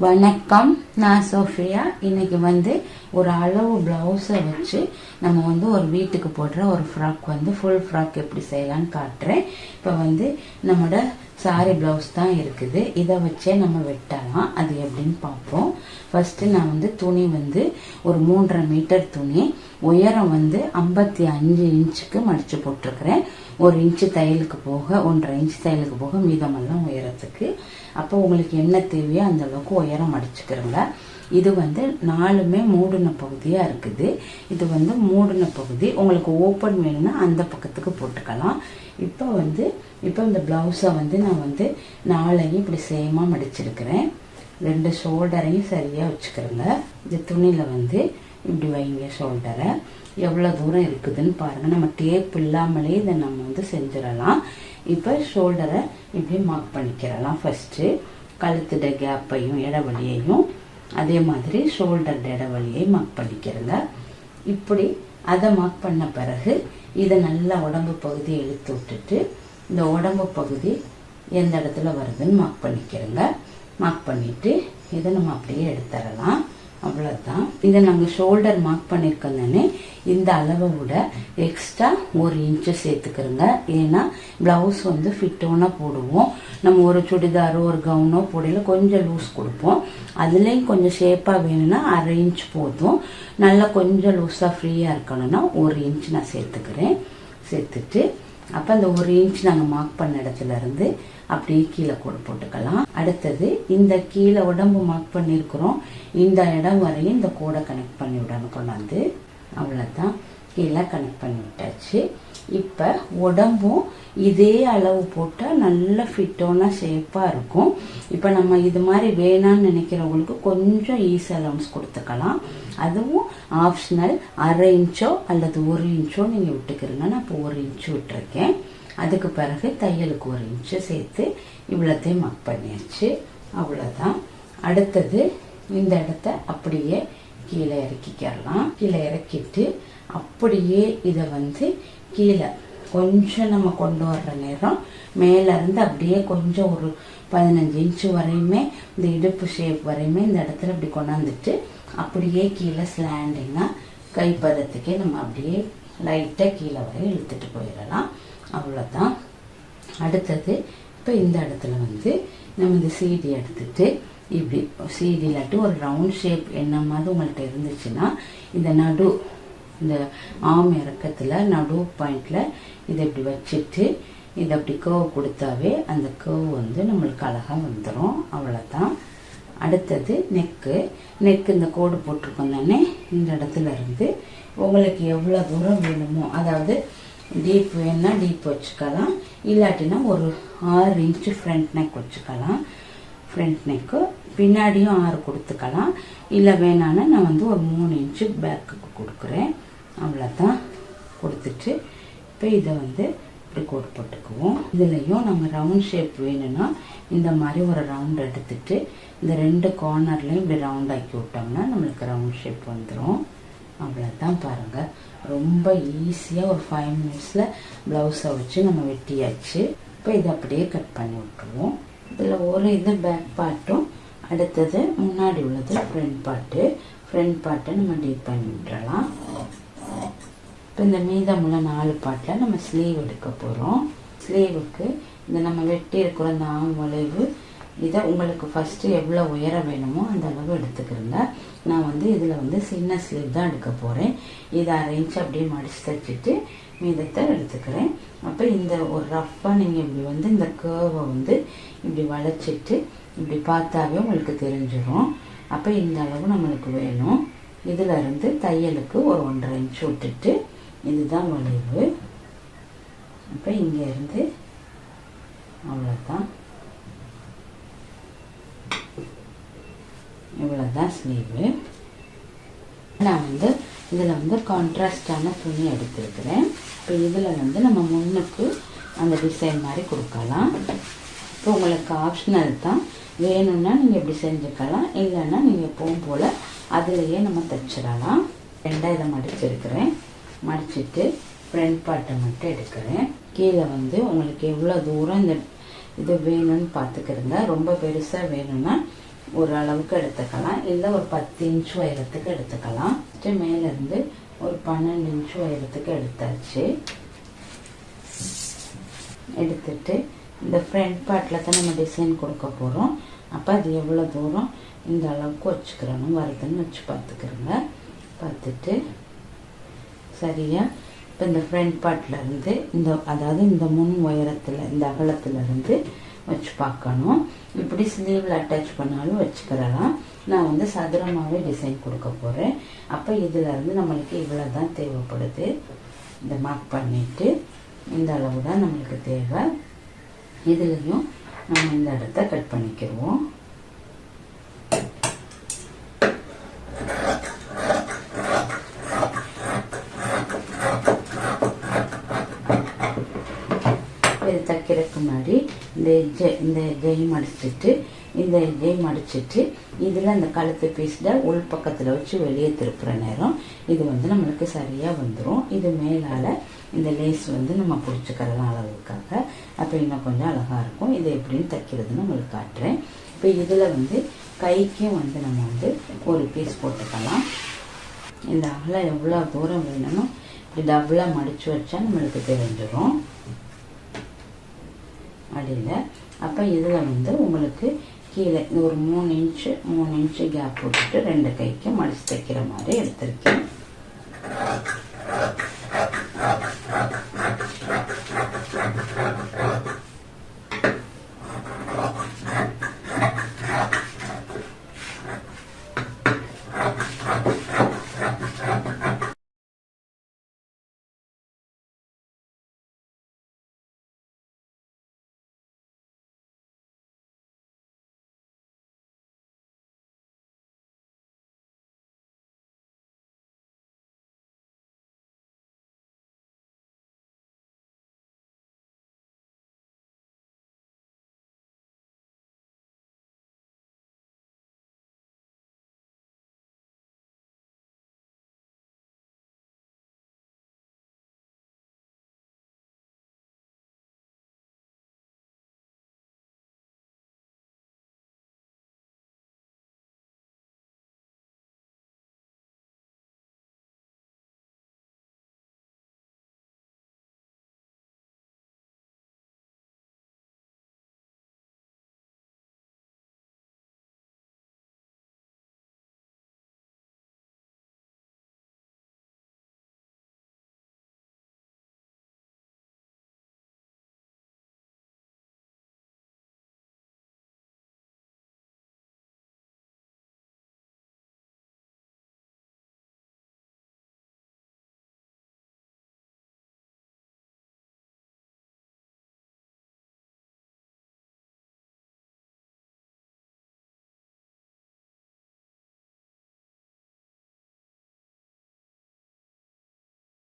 வணக்கம், நான் சோஃபியா. இன்னைக்கு வந்து ஒரு அளவு பிளவுஸை வச்சு நம்ம வந்து ஒரு வீட்டுக்கு போடுற ஒரு ஃப்ராக் வந்து ஃபுல் ஃப்ராக் எப்படி செய்யலான்னு காட்டுறேன். இப்போ வந்து நம்மளோட சாரி பிளவுஸ் தான் இருக்குது. இதை வச்சே நம்ம வெட்டலாம். அது எப்படின்னு பார்ப்போம். ஃபர்ஸ்ட் நான் வந்து துணி வந்து ஒரு 3.5 மீட்டர் துணி, உயரம் வந்து 55 இன்ச்சுக்கு மடிச்சு போட்டிருக்கிறேன். 1 இன்ச்சு தையலுக்கு போக 1.5 இன்ச்சு தையலுக்கு போக மீதமெல்லாம் உயரத்துக்கு. அப்போ உங்களுக்கு என்ன தேவையோ அந்த அளவுக்கு உயரம் மடிச்சுக்கிறோங்க. இது வந்து 4மே மூடின பகுதியா இருக்குது. இது வந்து மூடின பகுதி. உங்களுக்கு ஓப்பன் வேணும்னா அந்த பக்கத்துக்கு போட்டுக்கலாம். இப்போ இந்த பிளவுஸை வந்து நான் வந்து 4ஐயும் இப்படி சேமா மடிச்சிருக்கிறேன். 2 ஷோல்டரையும் சரியா வச்சுக்கிறேங்க. இந்த துணியில வந்து இப்படி வைங்க. ஷோல்டரை எவ்வளோ தூரம் இருக்குதுன்னு பாருங்க. நம்ம டேப் இல்லாமலே இதை நம்ம வந்து செஞ்சிடலாம். இப்போ ஷோல்டரை இப்படி மார்க் பண்ணிக்கிறலாம். ஃபர்ஸ்ட் கழுத்துட கேப்பையும் இடைவெளியையும் அதே மாதிரி ஷோல்டர் இடைவெளியையும் மார்க் பண்ணிக்கிறங்க. இப்படி அதை மார்க் பண்ண பிறகு இதை நல்லா உடம்பு பகுதியை இழுத்து விட்டுட்டு இந்த உடம்பு பகுதி எந்த இடத்துல வருதுன்னு மார்க் பண்ணிக்கிறங்க. மார்க் பண்ணிட்டு இதை நம்ம அப்படியே எடுத்துடலாம். அவ்வளோதான். இதை நாங்கள் ஷோல்டர் மார்க் பண்ணியிருக்கோம் தானே, இந்த அளவை விட எக்ஸ்ட்ரா 1 இன்ச்சு சேர்த்துக்கிறோங்க. ஏன்னா பிளவுஸ் வந்து ஃபிட்டோனா போடுவோம். நம்ம ஒரு சுடிதாரோ ஒரு கவுனோ போடையில கொஞ்சம் லூஸ் கொடுப்போம். அதுலேயும் கொஞ்சம் ஷேப்பாக வேணும்னா 1/2 இன்ச் போதும். நல்லா கொஞ்சம் லூஸாக ஃப்ரீயாக இருக்கணும்னா 1 இன்ச் நான் சேர்த்துக்கிறேன். சேர்த்துட்டு அப்போ அந்த 1 இன்ச் நாங்கள் மார்க் பண்ண இடத்துல இருந்து அப்படியே கீழே கோடு போட்டுக்கலாம். அடுத்தது இந்த கீழே உடம்பு மார்க் பண்ணியிருக்கிறோம், இந்த இடம் வரையும் இந்த கோடை கனெக்ட் பண்ணி விடணும். கொண்டாந்து அவ்வளோதான், கீழே கனெக்ட் பண்ணி விட்டாச்சு. இப்போ உடம்பும் இதே அளவு போட்டால் நல்ல ஃபிட்டோன ஷேப்பாக இருக்கும். இப்போ நம்ம இது மாதிரி வேணான்னு நினைக்கிறவங்களுக்கு கொஞ்சம் ஈஸி அலவுன்ஸ் கொடுத்துக்கலாம். அதுவும் ஆப்ஷனல். 1/2 இன்ச்சோ அல்லது 1 இன்ச்சோ நீங்கள் விட்டுக்கிறீங்க. நான் இப்போ 1 இன்ச்சு விட்டுருக்கேன். அதுக்கு பிறகு தையலுக்கு 1 இன்ச்சு சேர்த்து இவ்வளோத்தையும் மார்க் பண்ணியாச்சு. அவ்வளோதான். அடுத்தது இந்த இடத்த அப்படியே கீழே இறக்கிக்கலாம். கீழே இறக்கிட்டு அப்படியே இதை வந்து கீழே கொஞ்சம் நம்ம கொண்டு வர்ற நேரம் மேலே இருந்து அப்படியே கொஞ்சம் ஒரு 15 இன்ச்சு வரையுமே இந்த இடுப்பு ஷேப் வரையுமே இந்த இடத்துல இப்படி கொண்டாந்துட்டு அப்படியே கீழே ஸ்லாண்டிங்காக கைப்பதத்துக்கே நம்ம அப்படியே லைட்டாக கீழே வரை இழுத்துட்டு போயிடலாம். அவ்வளோதான். அடுத்தது இப்போ இந்த இடத்துல வந்து நம்ம இந்த சீடி எடுத்துட்டு இப்படி சீடி இல்லாட்டி ஒரு ரவுண்ட் ஷேப் என்ன மாதிரி உங்கள்கிட்ட இருந்துச்சுன்னா இந்த ஆம் இறக்கத்தில் நடு பாயிண்ட்ல இதை இப்படி வச்சுட்டு இதை அப்படி கர்வ் கொடுத்தாவே அந்த கர்வ் வந்து நம்மளுக்கு அழகாக வந்துடும். அவ்வளோதான். அடுத்தது நெக்கு இந்த கோடு போட்டிருக்கோம் தானே, இந்த இடத்துல இருந்து உங்களுக்கு எவ்வளோ தூரம் வேணுமோ, அதாவது டீப் வேணும்னா டீப் வச்சுக்கலாம், இல்லாட்டினா ஒரு 6 இன்ச்சு ஃப்ரண்ட் நெக் வச்சுக்கலாம். ஃப்ரண்ட் நெக்கு பின்னாடியும் 6 கொடுத்துக்கலாம். இல்லை வேணான்னா நான் வந்து ஒரு 3 இன்ச்சு பேக்குக்கு கொடுக்குறேன். அவ்வளோதான். கொடுத்துட்டு இப்போ இதை வந்து இப்படி கோடு போட்டுக்குவோம். இதுலேயும் நம்ம ரவுண்ட் ஷேப் வேணும்னா இந்த மாதிரி ஒரு ரவுண்ட் எடுத்துட்டு இந்த 2 கார்னர்லையும் இப்படி ரவுண்ட் ஆக்கி விட்டோம்னா நம்மளுக்கு ரவுண்ட் ஷேப் வந்துடும். அவ்வளோதான். பாருங்கள், ரொம்ப ஈஸியாக ஒரு 5 மினிட்ஸில் ப்ளவுஸை வச்சு நம்ம வெட்டியாச்சு. இப்போ இதை அப்படியே கட் பண்ணி விட்டுருவோம். இதில் ஒரு இது பேக் பார்ட்டும், அடுத்தது முன்னாடி உள்ளது ஃப்ரண்ட் பார்ட்டை நம்ம டீப் பண்ணி விட்டுறலாம். இப்போ இந்த மீதமுள்ள 4 பார்ட்டில் நம்ம ஸ்லீவ் எடுக்க போகிறோம். ஸ்லீவுக்கு இந்த நம்ம வெட்டி இருக்கிற அந்த ஆம் வளைவு இதை உங்களுக்கு ஃபஸ்ட்டு எவ்வளோ உயரம் வேணுமோ அந்த அளவு எடுத்துக்கிறேங்க. நான் வந்து இதில் வந்து சின்ன ஸ்லீவ் தான் எடுக்க போகிறேன். இதை 1/2 இன்ச் அப்படியே மடிச்சு தைச்சிட்டு மீதத்தை எடுத்துக்கிறேன். அப்போ இந்த ஒரு ரஃப்பாக நீங்கள் இப்படி வந்து இந்த கர்வை வந்து இப்படி வளைச்சிட்டு இப்படி பார்த்தாவே உங்களுக்கு தெரிஞ்சிடும். அப்போ இந்த அளவு நம்மளுக்கு வேணும். இதில் இருந்து தையலுக்கு ஒரு 1.5 இன்ச் விட்டுட்டு இதுதான் வளைவு. அப்போ இங்கே இருந்து அவ்வளோதான். இவ்வளோதான் ஸ்லீவு. நான் வந்து இதில் வந்து கான்ட்ராஸ்டான துணி எடுத்துருக்கிறேன். இப்போ இதில் வந்து நம்ம முன்னுக்கு அந்த டிசைன் மாதிரி கொடுக்கலாம். இப்போ உங்களுக்கு ஆப்ஷனல் தான். வேணும்னா நீங்கள் இப்படி செஞ்சுக்கலாம், இல்லைன்னா நீங்கள் எப்பவும் போல் அதுலேயே நம்ம தைச்சிடலாம். 2 இதை மடிச்சிருக்கிறேன். மடிச்சுட்டு ஃப்ரண்ட் பார்ட்டை மட்டும் எடுக்கிறேன். கீழே வந்து உங்களுக்கு எவ்வளோ தூரம் இந்த இது வேணும்னு பார்த்துக்கிறங்க. ரொம்ப பெருசாக வேணும்னா ஒரு அளவுக்கு எடுத்துக்கலாம், இல்லை ஒரு 10 இன்ச் உயரத்துக்கு எடுத்துக்கலாம். மேலேருந்து ஒரு 12 இன்ச் உயரத்துக்கு எடுத்தாச்சு. எடுத்துட்டு இந்த ஃப்ரண்ட் பார்ட்டில் தான் நம்ம டிசைன் கொடுக்க போகிறோம். அப்போ அது எவ்வளோ தூரம் இந்த அளவுக்கு வச்சுக்கிறணும் வருதுன்னு வச்சு பார்த்துக்கிறோங்க. பார்த்துட்டு சரியாக இப்போ இந்த ஃப்ரண்ட் பார்ட்லேருந்து அதாவது இந்த முன் உயரத்தில் இந்த அகலத்துலேருந்து வச்சு பார்க்கணும். இப்படி ஸ்லீவில் அட்டாச் பண்ணாலும் வச்சுக்கிறலாம். நான் வந்து சதுரமாகவே டிசைன் கொடுக்க போகிறேன். அப்போ இதிலேருந்து நம்மளுக்கு இவ்வளோ தான் தேவைப்படுது. இந்த மார்க் பண்ணிவிட்டு இந்த அளவு தான் நம்மளுக்கு தேவை. இதுலேயும் நம்ம இந்த இடத்த கட் பண்ணிக்கிடுவோம். இது தைக்கிறதுக்கு முன்னாடி இந்த எஜ்ஜையும் மடிச்சுட்டு இதில் அந்த கழுத்து பீஸில் உள் பக்கத்தில் வச்சு வெளியே திருப்புற நேரம் இது வந்து நம்மளுக்கு சரியாக வந்துடும். இது மேலால் இந்த லேஸ் வந்து நம்ம பிடிச்சிக்கிறலாம் அளவுக்காக. அப்போ இன்னும் கொஞ்சம் அழகாக இருக்கும். இது எப்படின்னு தைக்கிறதுன்னு உங்களுக்கு காட்டுறேன். இப்போ இதில் வந்து கைக்கும் வந்து நம்ம வந்து ஒரு பீஸ் போட்டுக்கலாம். இந்த அகலம் எவ்வளோ தூரம் வேணுமோ இப்படி டபுளாக மடித்து வச்சா நம்மளுக்கு தெரிஞ்சிடும் அடியில். அப்போ இதில் வந்து உங்களுக்கு கீழே ஒரு 3 இன்ச்சு கேப் போட்டுட்டு 2 கைக்கும் மடித்து தைக்கிற மாதிரி எடுத்திருக்கேன்.